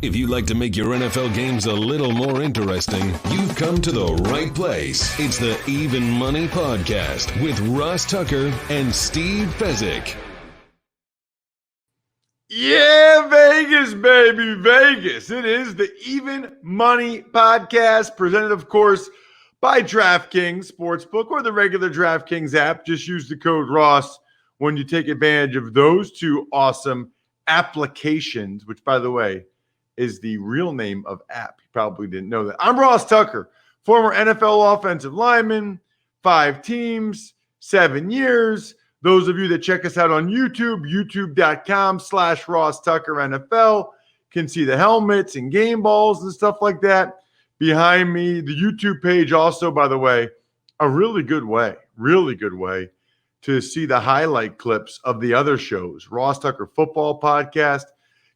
If you'd like to make your NFL games a little more interesting, you've come to the right place. It's the Even Money Podcast with Ross Tucker and Steve Fezzik. Yeah, Vegas, baby, Vegas. It is the Even Money Podcast, presented, of course, by DraftKings Sportsbook or the regular DraftKings app. Just use the code Ross when you take advantage of those two awesome applications, which, by the way, is the real name of app. You probably didn't know that. I'm Ross Tucker, former NFL offensive lineman, 5 teams, 7 years. Those of you that check us out on YouTube, youtube.com/Ross Tucker NFL, can see the helmets and game balls and stuff like that behind me. The YouTube page also, by the way, a really good way to see the highlight clips of the other shows. Ross Tucker Football Podcast,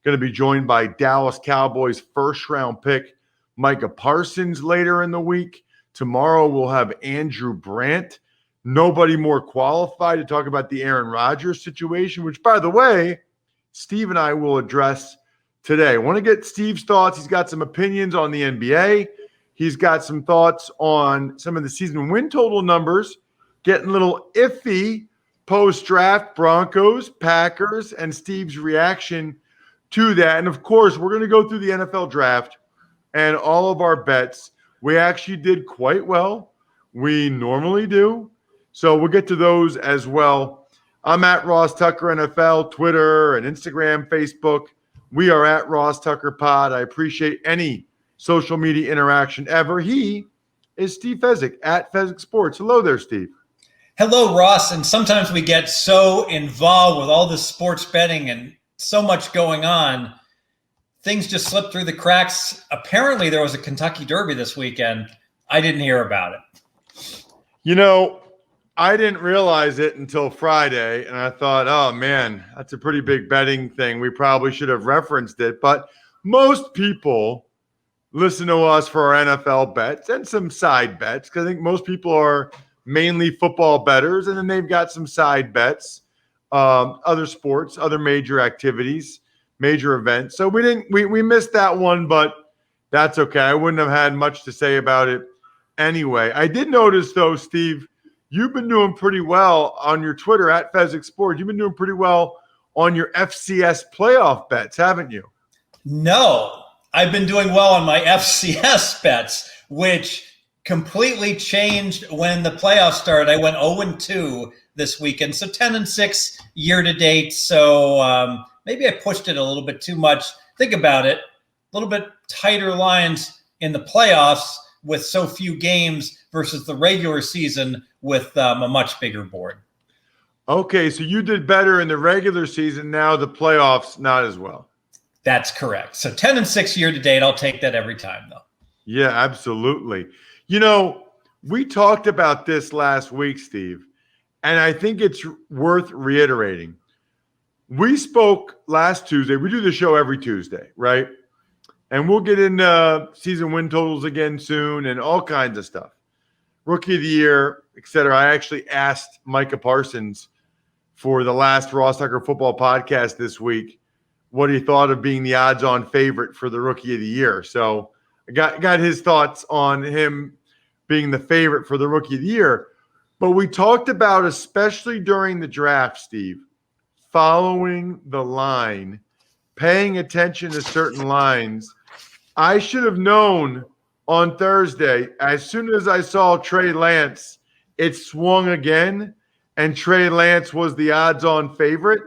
going to be joined by Dallas Cowboys first-round pick Micah Parsons later in the week. Tomorrow we'll have Andrew Brandt. Nobody more qualified to talk about the Aaron Rodgers situation, which, by the way, Steve and I will address today. I want to get Steve's thoughts. He's got some opinions on the NBA. He's got some thoughts on some of the season win total numbers, getting a little iffy post-draft, Broncos, Packers, and Steve's reaction to that. And, of course, we're going to go through the NFL draft and all of our bets. We actually did quite well. We normally do. So we'll get to those as well. I'm at Ross Tucker NFL, Twitter and Instagram, Facebook. We are at Ross Tucker Pod. I appreciate any social media interaction ever. He is Steve Fezzik at Fezzik Sports. Hello there, Steve. Hello, Ross. And sometimes we get so involved with all this sports betting and so much going on, things just slip through the cracks. Apparently, there was a Kentucky Derby this weekend. I didn't hear about it. You know, I didn't realize it until Friday, and I thought, oh, man, that's a pretty big betting thing. We probably should have referenced it. But most people listen to us for our NFL bets and some side bets, because I think most people are mainly football bettors, and then they've got some side bets, other sports, other major activities, major events. So we missed that one, but that's okay. I wouldn't have had much to say about it anyway. I did notice, though, Steve, you've been doing pretty well on your Twitter at Fezzik Sports. You've been doing pretty well on your FCS playoff bets, haven't you? No, I've been doing well on my FCS bets, which completely changed when the playoffs started. I went 0-2 this weekend, so 10-6 year to date. So maybe I pushed it a little bit too much. Think about it, a little bit tighter lines in the playoffs with so few games versus the regular season with a much bigger board. Okay, so you did better in the regular season. Now the playoffs, not as well. That's correct. So 10-6 year to date. I'll take that every time, though. Yeah, absolutely. You know, we talked about this last week, Steve, and I think it's worth reiterating. We spoke last Tuesday. We do the show every Tuesday, right? And we'll get into season win totals again soon and all kinds of stuff. Rookie of the year, et cetera. I actually asked Micah Parsons for the last Ross Tucker Football Podcast this week what he thought of being the odds-on favorite for the Rookie of the Year. So I got his thoughts on him being the favorite for the Rookie of the Year. But we talked about, especially during the draft, Steve, following the line, paying attention to certain lines. I should have known on Thursday, as soon as I saw Trey Lance, it swung again, and Trey Lance was the odds-on favorite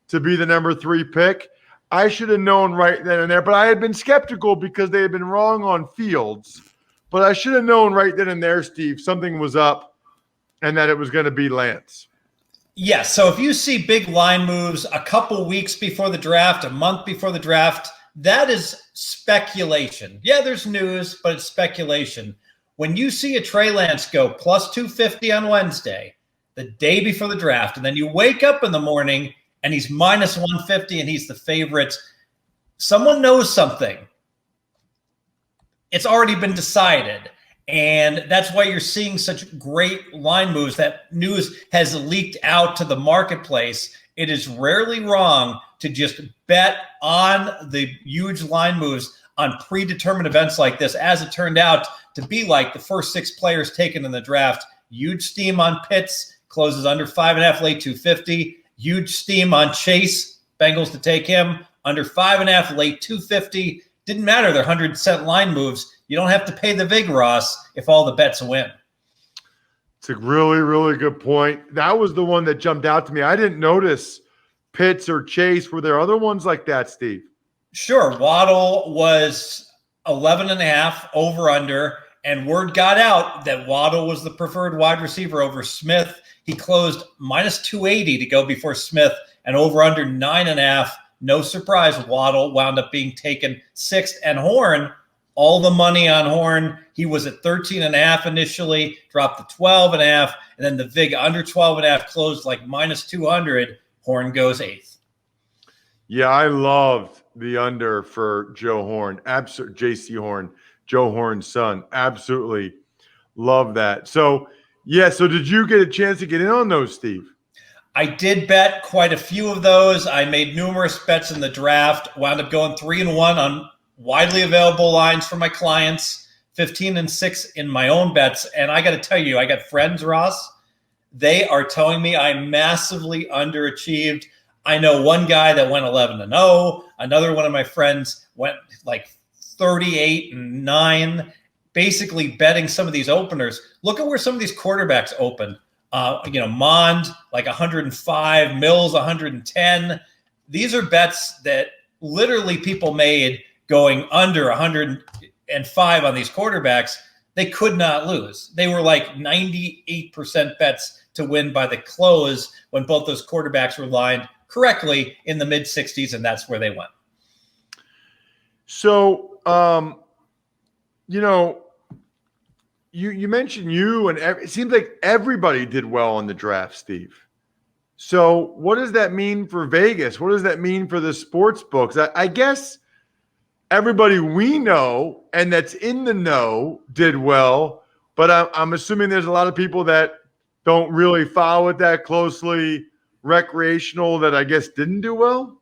to be the number 3 pick. I should have known right then and there, but I had been skeptical because they had been wrong on Fields. But I should have known right then and there, Steve, something was up and that it was going to be Lance. Yes. So if you see big line moves a couple weeks before the draft, a month before the draft, that is speculation. Yeah, there's news, but it's speculation. When you see a Trey Lance go plus 250 on Wednesday, the day before the draft, and then you wake up in the morning and he's minus 150 and he's the favorite, someone knows something. It's already been decided. And that's why you're seeing such great line moves. That news has leaked out to the marketplace. It is rarely wrong to just bet on the huge line moves on predetermined events like this, as it turned out to be like the first 6 players taken in the draft. Huge steam on Pitts, closes under 5.5, late 250. Huge steam on Chase, Bengals to take him, under 5.5, late 250. Didn't matter, they're 100-cent line moves. You don't have to pay the vig, Ross, if all the bets win. It's a really, really good point. That was the one that jumped out to me. I didn't notice Pitts or Chase. Were there other ones like that, Steve? Sure. Waddle was 11.5 over under, and word got out that Waddle was the preferred wide receiver over Smith. He closed minus 280 to go before Smith, and over under 9.5. No surprise, Waddle wound up being taken 6th, and Horn, all the money on Horn. He was at 13.5 initially, dropped to 12.5, and then the vig under 12.5 closed like minus 200. Horn goes 8th. Yeah, I loved the under for Joe Horn. Absolutely, J.C. Horn, Joe Horn's son. Absolutely love that. So, yeah, so did you get a chance to get in on those, Steve? I did bet quite a few of those. I made numerous bets in the draft, wound up going 3-1 on widely available lines for my clients, 15-6 in my own bets. And I got to tell you, I got friends, Ross. They are telling me I massively underachieved. I know one guy that went 11-0. Another one of my friends went like 38-9, basically betting some of these openers. Look at where some of these quarterbacks open. Mond, like 105, Mills, 110. These are bets that literally people made going under 105 on these quarterbacks. They could not lose. They were like 98% bets to win by the close when both those quarterbacks were lined correctly in the mid-60s, and that's where they went. So, you mentioned you, and it seems like everybody did well on the draft, Steve. So what does that mean for Vegas? What does that mean for the sports books? I guess everybody we know and that's in the know did well, but I'm assuming there's a lot of people that don't really follow it that closely, recreational, that I guess didn't do well.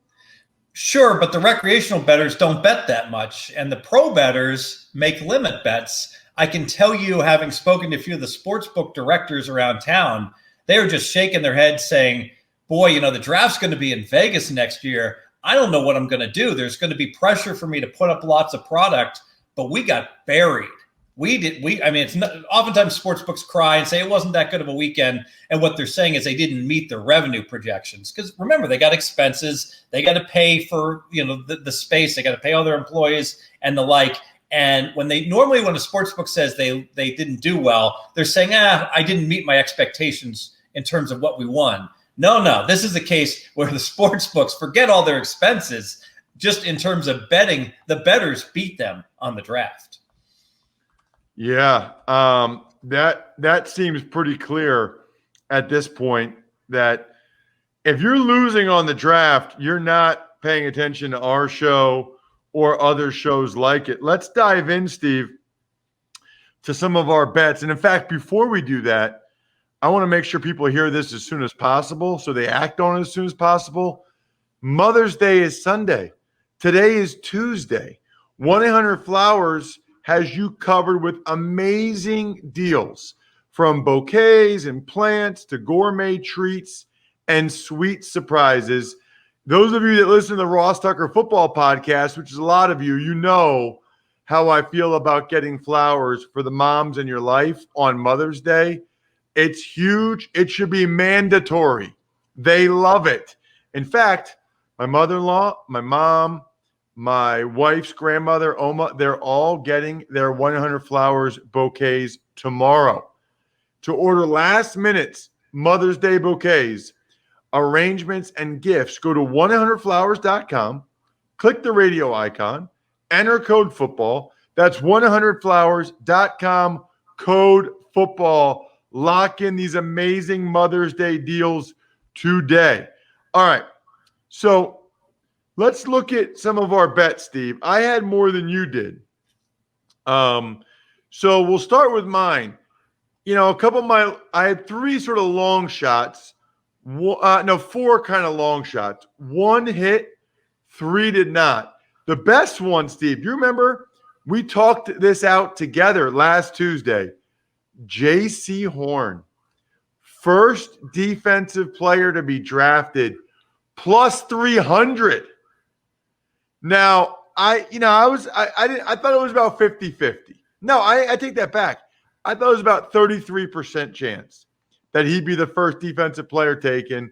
Sure, but the recreational bettors don't bet that much, and the pro bettors make limit bets. I can tell you, having spoken to a few of the sportsbook directors around town, they are just shaking their heads saying, boy, the draft's going to be in Vegas next year. I don't know what I'm going to do. There's going to be pressure for me to put up lots of product, but we got buried. It's not, oftentimes sportsbooks cry and say it wasn't that good of a weekend. And what they're saying is they didn't meet their revenue projections. Because remember, they got expenses. They got to pay for, the space. They got to pay all their employees and the like. And when a sportsbook says they didn't do well, they're saying, I didn't meet my expectations in terms of what we won. No, this is a case where the sportsbooks forget all their expenses. Just in terms of betting, the bettors beat them on the draft. Yeah, that seems pretty clear at this point, that if you're losing on the draft, you're not paying attention to our show or other shows like it. Let's dive in, Steve, to some of our bets. And in fact, before we do that, I want to make sure people hear this as soon as possible so they act on it as soon as possible. Mother's Day is Sunday. Today is Tuesday. 1-800-Flowers has you covered with amazing deals, from bouquets and plants to gourmet treats and sweet surprises. Those of you that listen to the Ross Tucker Football Podcast, which is a lot of you, you know how I feel about getting flowers for the moms in your life on Mother's Day. It's huge. It should be mandatory. They love it. In fact, my mother-in-law, my mom, my wife's grandmother, Oma, they're all getting their 1-800-Flowers bouquets tomorrow. To order last-minute Mother's Day bouquets, arrangements, and gifts, go to 1-800-Flowers.com, click the radio icon, enter code football. That's 1-800-Flowers.com, code football. Lock in these amazing Mother's Day deals today. All right, so let's look at some of our bets, Steve. I had more than you did. So we'll start with mine. I had 3 sort of long shots. 4 kind of long shots. One hit 3 did not. The best one, Steve, you remember we talked this out together last Tuesday. J.C. Horn, first defensive player to be drafted, plus 300. Now, I thought it was about 50-50. No, I take that back. I thought it was about 33% chance that he'd be the first defensive player taken.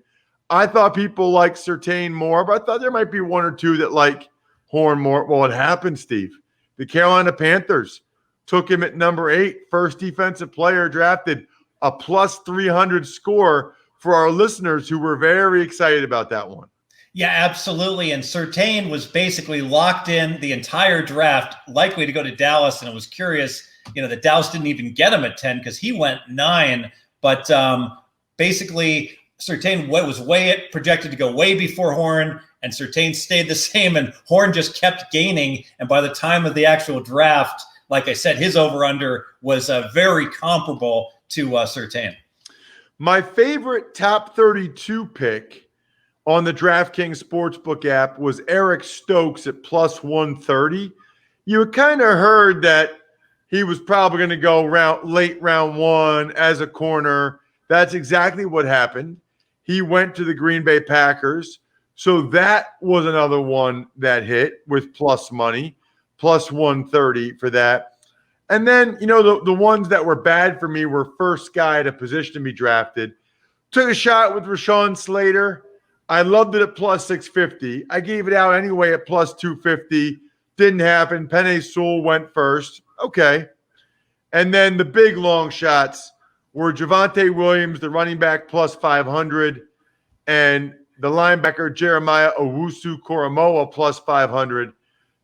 I thought people like Surtain more, but I thought there might be one or two that like Horn more. Well, what happened, Steve? The Carolina Panthers took him at number 8, first defensive player drafted, a plus 300 score for our listeners who were very excited about that one. Yeah, absolutely. And Surtain was basically locked in the entire draft, likely to go to Dallas. And it was curious, that Dallas didn't even get him at 10 because he went 9. But basically, Surtain was projected to go way before Horn, and Surtain stayed the same, and Horn just kept gaining. And by the time of the actual draft, like I said, his over-under was very comparable to Surtain. My favorite top 32 pick on the DraftKings Sportsbook app was Eric Stokes at plus 130. You kind of heard that he was probably going to go late round 1 as a corner. That's exactly what happened. He went to the Green Bay Packers. So that was another one that hit with plus money, plus 130 for that. And then, the ones that were bad for me were first guy at a position to be drafted. Took a shot with Rashawn Slater. I loved it at plus 650. I gave it out anyway at plus 250. Didn't happen. Penei Sewell went first. Okay. And then the big long shots were Javonte Williams, the running back, plus 500, and the linebacker Jeremiah Owusu-Koramoah, plus 500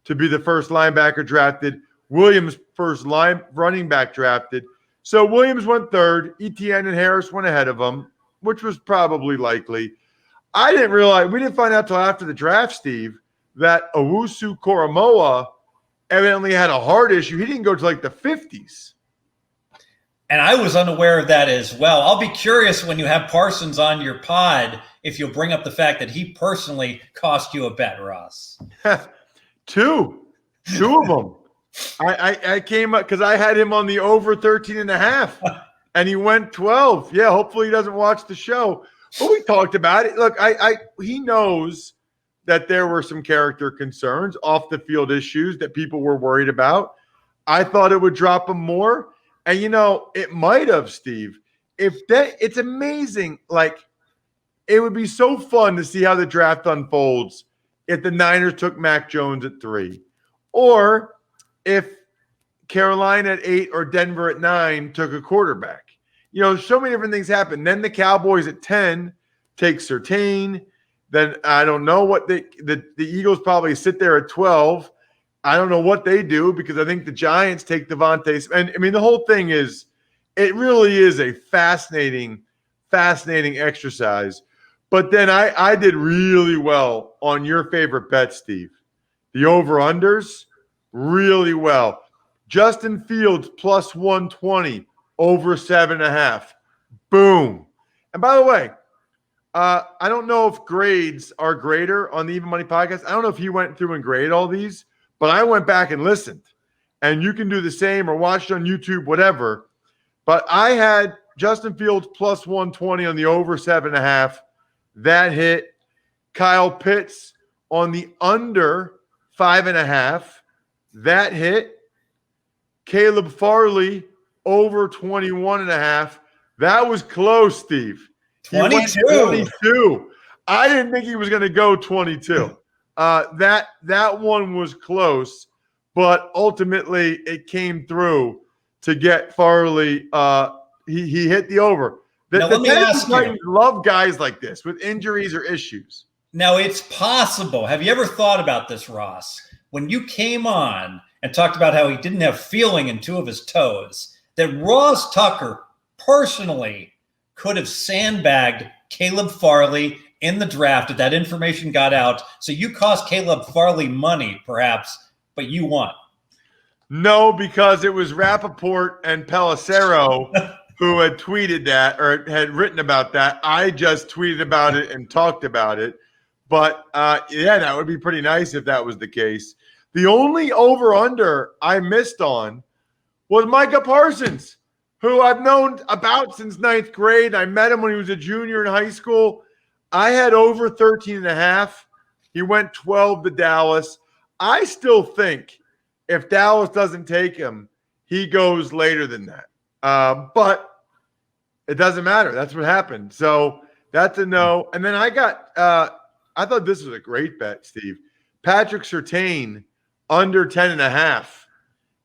to be the first linebacker drafted. Williams, first running back drafted. So Williams went third. Etienne and Harris went ahead of him, which was probably likely. I didn't realize, we didn't find out till after the draft, Steve, that Owusu-Koramoah evidently had a heart issue. He didn't go to like the 50s. And I was unaware of that as well. I'll be curious when you have Parsons on your pod if you'll bring up the fact that he personally cost you a bet, Ross. Two of them. I came up because I had him on the over 13.5, and he went 12. Yeah, hopefully he doesn't watch the show. But we talked about it. Look, he knows that there were some character concerns, off the field issues that people were worried about. I thought it would drop him more. And, it might have, Steve. It's amazing. Like, it would be so fun to see how the draft unfolds if the Niners took Mac Jones at 3. Or if Carolina at 8 or Denver at 9 took a quarterback. So many different things happen. Then the Cowboys at 10 take Surtain. Then I don't know what the Eagles probably sit there at 12. I don't know what they do because I think the Giants take Devontae. And I mean, the whole thing is, it really is a fascinating exercise. But then I did really well on your favorite bet, Steve. The over-unders, really well. Justin Fields plus 120, over 7.5. Boom. And by the way, I don't know if grades are greater on the Even Money podcast. I don't know if he went through and graded all these. But I went back and listened, and you can do the same or watch it on YouTube, whatever. But I had Justin Fields plus 120 on the over 7.5. That hit. Kyle Pitts on the under 5.5. That hit. Caleb Farley over 21.5. That was close, Steve. 22. 22. I didn't think he was going to go 22. That one was close, but ultimately it came through to get Farley. He hit the over. Now, let me ask you. Love guys like this with injuries or issues. Now, it's possible. Have you ever thought about this, Ross? When you came on and talked about how he didn't have feeling in 2 of his toes, that Ross Tucker personally could have sandbagged Caleb Farley in the draft if that information got out. So you cost Caleb Farley money, perhaps, but you won. No, because it was Rappaport and Pelissero who had tweeted that or had written about that. I just tweeted about it and talked about it. But, yeah, that would be pretty nice if that was the case. The only over-under I missed on was Micah Parsons, who I've known about since ninth grade. I met him when he was a junior in high school. I had over 13.5. He went 12 to Dallas. I still think if Dallas doesn't take him, he goes later than that. But it doesn't matter. That's what happened. So that's a no. And then I got I thought this was a great bet, Steve. Patrick Surtain under 10.5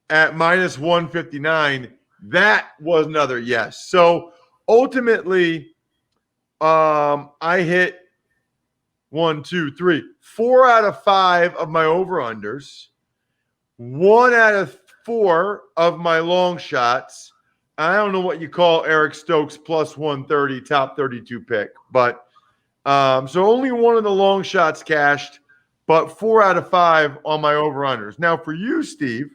at minus 159. That was another yes. So ultimately, I hit 4 out of 5 of my over-unders, 1 out of 4 of my long shots. I don't know what you call Eric Stokes plus 130 top 32 pick, but so only one of the long shots cashed, but 4 out of 5 on my over-unders. Now for you, Steve,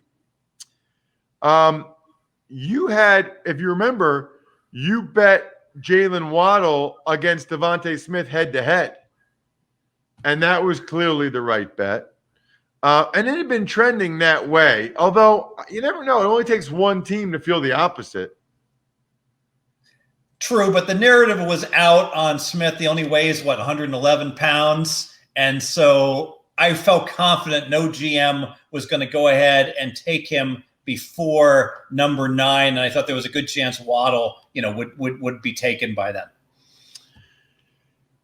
you had, if you remember, you bet Jalen Waddle against Devontae Smith head-to-head, and that was clearly the right bet. And it had been trending that way, although you never know. It only takes one team to feel the opposite. True, but the narrative was out on Smith. He only weighs, 111 pounds. And so I felt confident no GM was going to go ahead and take him before number 9. And I thought there was a good chance Waddle, would be taken by then.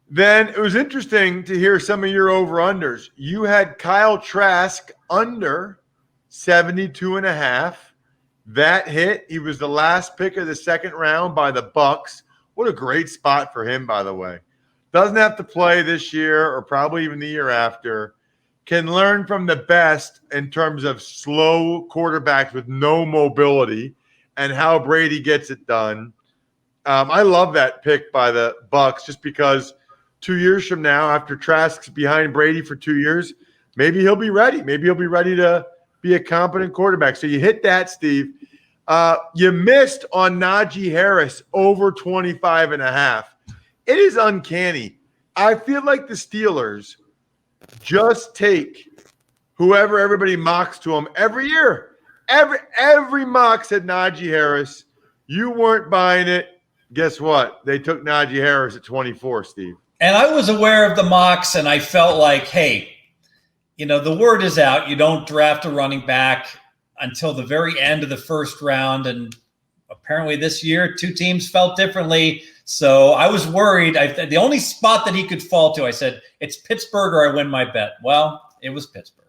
Then it was interesting to hear some of your over-unders. You had Kyle Trask under 72.5. That hit. He was the last pick of the second round by the Bucks. What a great spot for him, by the way. Doesn't have to play this year or probably even the year after. Can learn from the best in terms of slow quarterbacks with no mobility and how Brady gets it done. I love that pick by the Bucks just because 2 years from now, after Trask's behind Brady for 2 years, maybe he'll be ready. Maybe he'll be ready to be a competent quarterback. So you hit that, Steve. You missed on Najee Harris over 25.5. It is uncanny. I feel like the Steelers just take whoever everybody mocks to them every year. Every mock said Najee Harris. You weren't buying it. Guess what? They took Najee Harris at 24, Steve. And I was aware of the mocks, and I felt like, hey, the word is out. You don't draft a running back until the very end of the first round. And apparently this year, 2 teams felt differently. So I was worried. The only spot that he could fall to, I said, it's Pittsburgh or I win my bet. Well, it was Pittsburgh.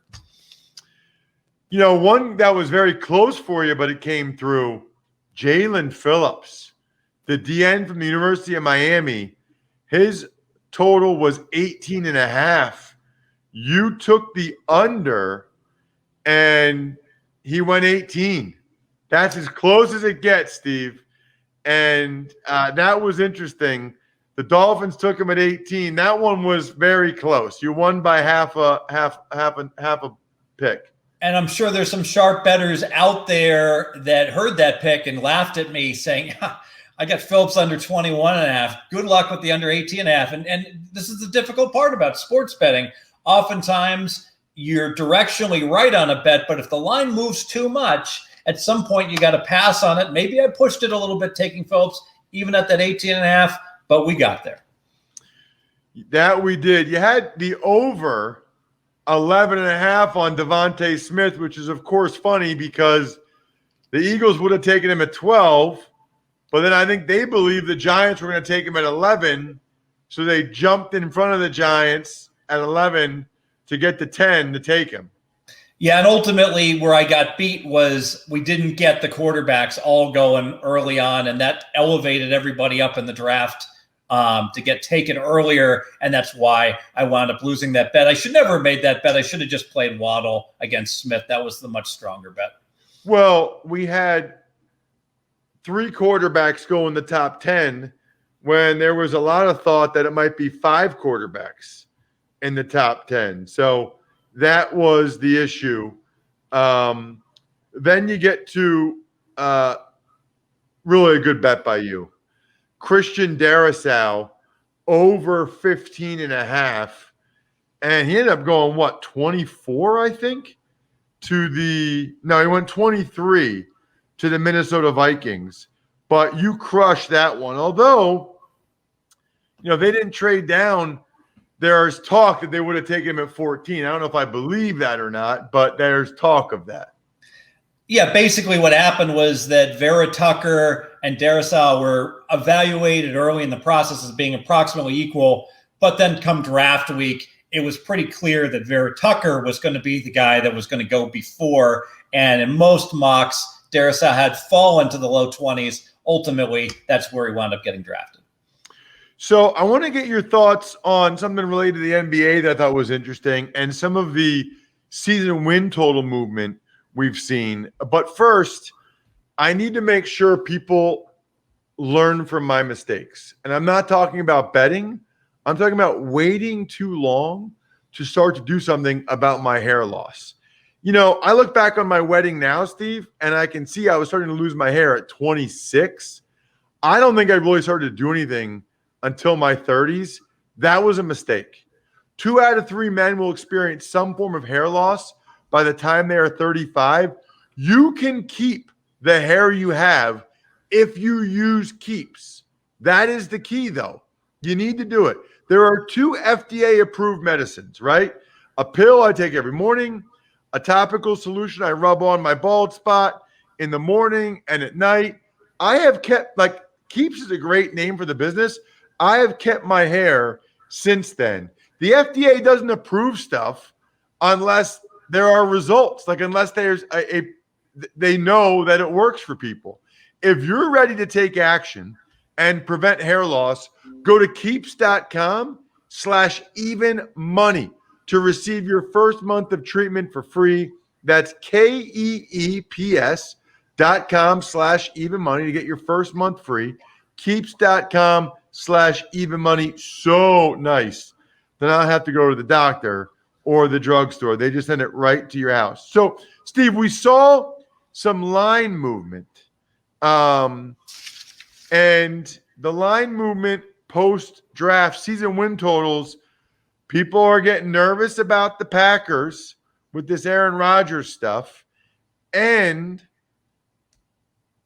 One that was very close for you, but it came through, Jalen Phillips, the DN from the University of Miami. His total was 18.5. You took the under, and he went 18. That's as close as it gets, Steve. And that was interesting. The Dolphins took him at 18. That one was very close. You won by half a pick. And I'm sure there's some sharp bettors out there that heard that pick and laughed at me saying, I got Phillips under 21.5. Good luck with the under 18.5. And this is the difficult part about sports betting. Oftentimes, you're directionally right on a bet, but if the line moves too much, at some point you got to pass on it. Maybe I pushed it a little bit, taking Phillips even at that 18.5, but we got there. That we did. You had the over 11.5 on Devontae Smith, which is, of course, funny because the Eagles would have taken him at 12, but then I think they believed the Giants were going to take him at 11, so they jumped in front of the Giants at 11 to get to 10 to take him. Yeah, and ultimately where I got beat was we didn't get the quarterbacks all going early on, and that elevated everybody up in the draft to get taken earlier, and that's why I wound up losing that bet. I should never have made that bet. I should have just played Waddle against Smith. That was the much stronger bet. Well, we had 3 quarterbacks go in the top 10 when there was a lot of thought that it might be 5 quarterbacks in the top 10. So that was the issue. Then you get to really a good bet by you. Christian Darrisaw over 15.5. And he ended up going, 24, I think, he went 23 to the Minnesota Vikings. But you crushed that one. Although, they didn't trade down. There's talk that they would have taken him at 14. I don't know if I believe that or not, but there's talk of that. Yeah, basically what happened was that Vera Tucker and Darrisaw were evaluated early in the process as being approximately equal, but then come draft week, it was pretty clear that Vera Tucker was going to be the guy that was going to go before, and in most mocks, Darrisaw had fallen to the low 20s. Ultimately, that's where he wound up getting drafted. So I want to get your thoughts on something related to the NBA that I thought was interesting and some of the season win total movement we've seen. But first, I need to make sure people learn from my mistakes. And I'm not talking about betting. I'm talking about waiting too long to start to do something about my hair loss. I look back on my wedding now, Steve, and I can see I was starting to lose my hair at 26. I don't think I really started to do anything until my 30s. That was a mistake. 2 out of 3 men will experience some form of hair loss by the time they are 35. You can keep the hair you have if you use Keeps. That is the key, though. You need to do it. There are 2 FDA-approved medicines, right? A pill I take every morning, a topical solution I rub on my bald spot in the morning and at night. I have kept, Keeps is a great name for the business. I have kept my hair since then. The FDA doesn't approve stuff unless there are results, unless there's they know that it works for people. If you're ready to take action and prevent hair loss, go to keeps.com/evenmoney to receive your first month of treatment for free. That's KEEPS.com/evenmoney to get your first month free. Keeps.com/evenmoney. So nice to not have to go to the doctor or the drugstore. They just send it right to your house. So, Steve, we saw some line movement. And the line movement post-draft season win totals, people are getting nervous about the Packers with this Aaron Rodgers stuff. And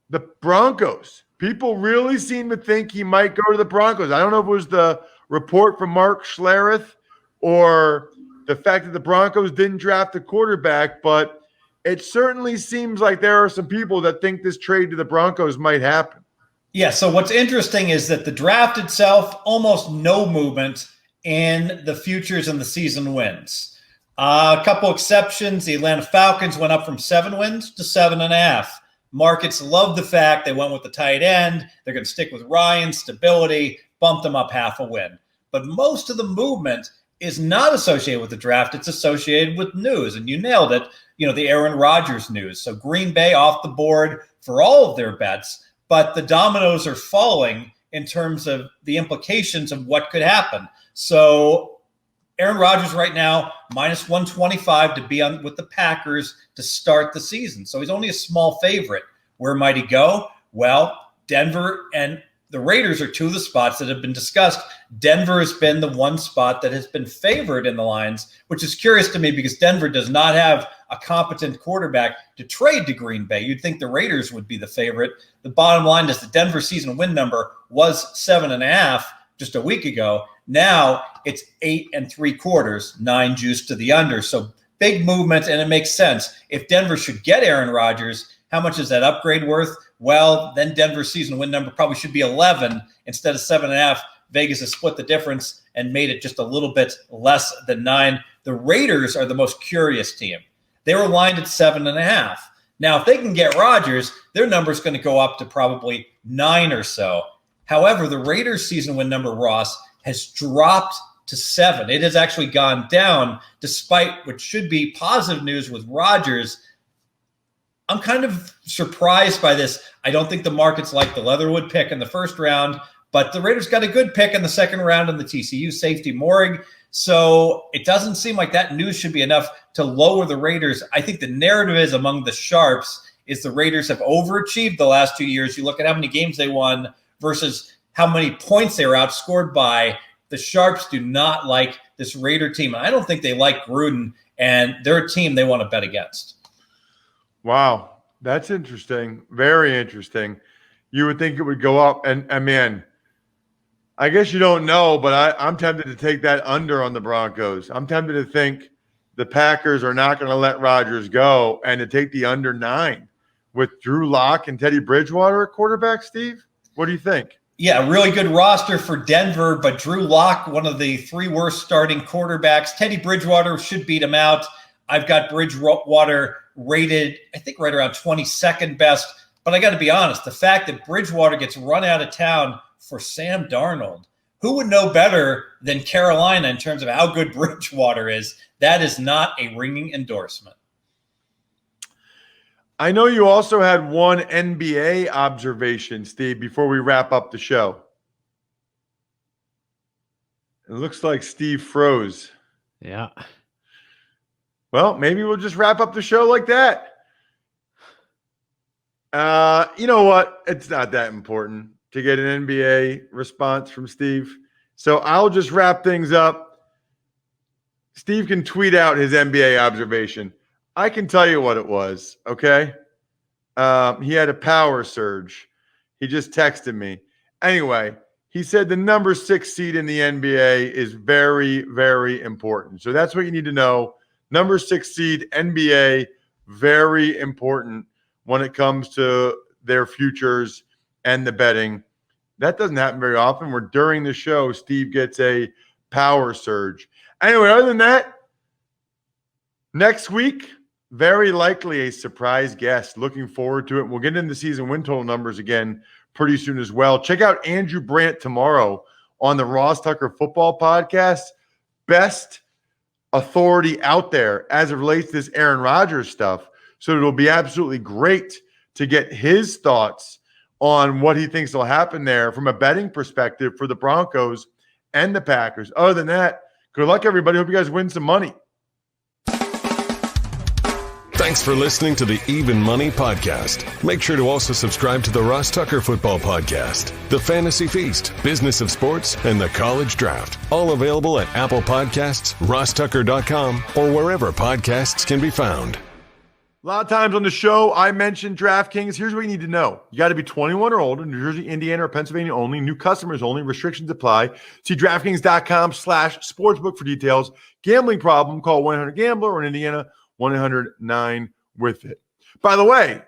the Broncos. People really seem to think he might go to the Broncos. I don't know if it was the report from Mark Schlereth or the fact that the Broncos didn't draft a quarterback, but it certainly seems like there are some people that think this trade to the Broncos might happen. Yeah, so what's interesting is that the draft itself, almost no movement in the futures and the season wins. A couple exceptions. The Atlanta Falcons went up from 7 wins to 7.5. Markets love the fact they went with the tight end. They're going to stick with Ryan, stability, bumped them up half a win. But most of the movement is not associated with the draft. It's associated with news. And you nailed it, the Aaron Rodgers news. So Green Bay off the board for all of their bets, but the dominoes are falling in terms of the implications of what could happen. So Aaron Rodgers right now, -125 to be on with the Packers to start the season. So he's only a small favorite. Where might he go? Well, Denver and the Raiders are 2 of the spots that have been discussed. Denver has been the one spot that has been favored in the lines, which is curious to me because Denver does not have a competent quarterback to trade to Green Bay. You'd think the Raiders would be the favorite. The bottom line is the Denver season win number was 7.5 just a week ago. Now it's 8 3/4, 9 juice to the under. So big movement, and it makes sense. If Denver should get Aaron Rodgers, how much is that upgrade worth? Well, then Denver's season win number probably should be 11 instead of 7.5. Vegas has split the difference and made it just a little bit less than 9. The Raiders are the most curious team. They were lined at 7.5. Now, if they can get Rodgers, their number is going to go up to probably 9 or so. However, the Raiders season win number, Ross, has dropped to 7. It has actually gone down despite what should be positive news with Rodgers. I'm kind of surprised by this. I don't think the market's like the Leatherwood pick in the first round, but the Raiders got a good pick in the second round in the TCU safety Morrig. So it doesn't seem like that news should be enough to lower the Raiders. I think the narrative is among the sharps is the Raiders have overachieved the last 2 years. You look at how many games they won versus how many points they were outscored by. The sharps do not like this Raider team. I don't think they like Gruden, and they're a team they want to bet against. Wow, that's interesting. Very interesting. You would think it would go up, and man, I guess you don't know, but I'm tempted to take that under on the Broncos. I'm tempted to think the Packers are not going to let Rodgers go and to take the under 9 with Drew Lock and Teddy Bridgewater at quarterback, Steve. What do you think? Yeah, really good roster for Denver, but Drew Lock, one of the 3 worst starting quarterbacks. Teddy Bridgewater should beat him out. I've got Bridgewater rated, I think, right around 22nd best. But I got to be honest, the fact that Bridgewater gets run out of town for Sam Darnold, who would know better than Carolina in terms of how good Bridgewater is? That is not a ringing endorsement. I know you also had one NBA observation, Steve, before we wrap up the show. It looks like Steve froze. Yeah. Well, maybe we'll just wrap up the show like that. You know what? It's not that important to get an NBA response from Steve. So I'll just wrap things up. Steve can tweet out his NBA observation. I can tell you what it was, okay? He had a power surge. He just texted me. Anyway, he said the number 6 seed in the NBA is very, very important. So that's what you need to know. Number 6 seed, NBA, very important when it comes to their futures and the betting. That doesn't happen very often where during the show, Steve gets a power surge. Anyway, other than that, next week, very likely a surprise guest. Looking forward to it. We'll get into season win total numbers again pretty soon as well. Check out Andrew Brandt tomorrow on the Ross Tucker Football Podcast. Best authority out there as it relates to this Aaron Rodgers stuff. So it'll be absolutely great to get his thoughts on what he thinks will happen there from a betting perspective for the Broncos and the Packers. Other than that, good luck, everybody. Hope you guys win some money. Thanks for listening to the Even Money Podcast. Make sure to also subscribe to the Ross Tucker Football Podcast, The Fantasy Feast, Business of Sports, and The College Draft. All available at Apple Podcasts, rosstucker.com, or wherever podcasts can be found. A lot of times on the show, I mentioned DraftKings. Here's what you need to know. You got to be 21 or older, New Jersey, Indiana, or Pennsylvania only. New customers only. Restrictions apply. See DraftKings.com/sportsbook for details. Gambling problem, call 1-800-GAMBLER, or in Indiana, 1-800-9-WITH-IT. By the way,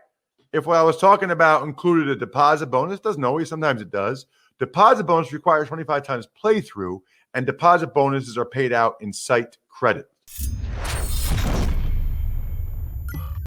if what I was talking about included a deposit bonus, doesn't always, sometimes it does. Deposit bonus requires 25 times playthrough, and deposit bonuses are paid out in site credit.